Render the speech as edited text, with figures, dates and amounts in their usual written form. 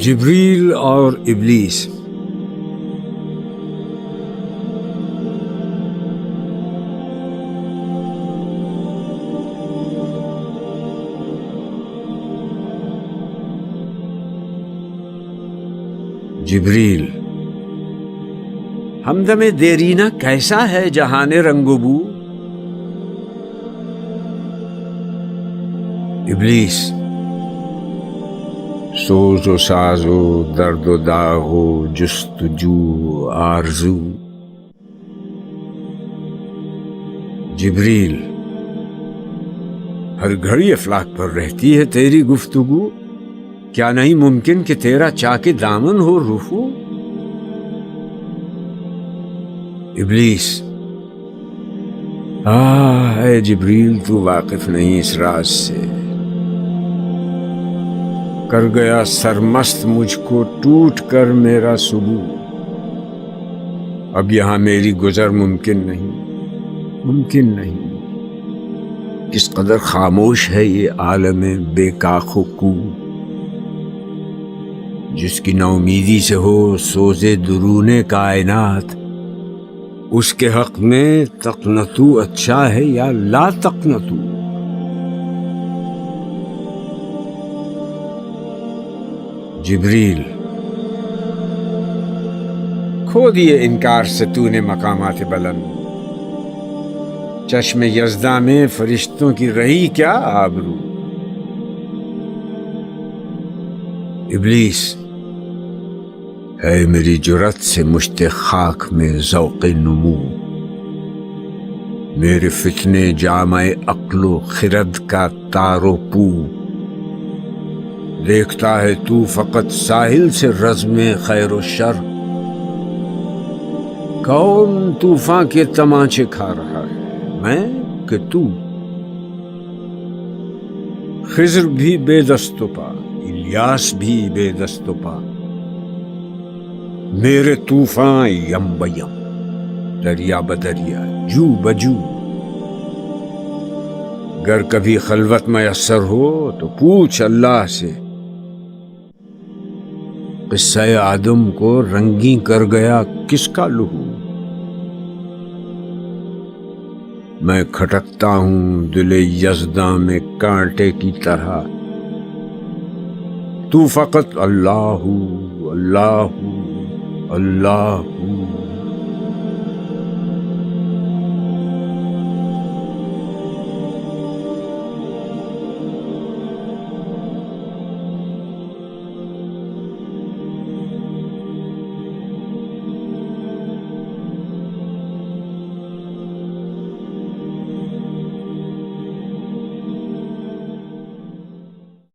جبریل اور ابلیس۔ جبریل: ہمدم دیرینہ کیسا ہے جہان رنگ و بو؟ ابلیس: سوز و ساز و درد و داغ و جستجو آرزو۔ جبریل: ہر گھڑی افلاک پر رہتی ہے تیری گفتگو، کیا نہیں ممکن کہ تیرا چاک دامن ہو رفو؟ ابلیس: اے جبریل، تو واقف نہیں اس راز سے، کر گیا سرمست مجھ کو ٹوٹ کر میرا سبو، اب یہاں میری گزر ممکن نہیں۔ کس قدر خاموش ہے یہ عالم بے کاخ و کو، جس کی نا امیدی سے ہو سوز درون کائنات، اس کے حق میں تقنطو اچھا ہے یا لا تقنطو۔ جبریل: کھو دیے انکار سے تو نے مقامات بلند، چشم یزداں میں فرشتوں کی رہی کیا آبرو؟ ابلیس: ہے میری جرات سے مشت خاک میں ذوق نمو، میرے فتنے جامع عقل و خرد کا تار و پو، دیکھتا ہے تو فقط ساحل سے رزم خیر و شر، کون طوفان کے تمانچے کھا رہا ہے، میں کہ تو؟ خضر بھی بے دست و پا، الیاس بھی بے دست و پا، میرے طوفان یم بیم، دریا بدریا، جو بجو۔ گر کبھی خلوت میسر ہو تو پوچھ اللہ سے، قصہ آدم کو رنگیں کر گیا کس کا لہو؟ میں کھٹکتا ہوں دل یزداں میں کانٹے کی طرح، تو فقط اللہ اللہ اللہ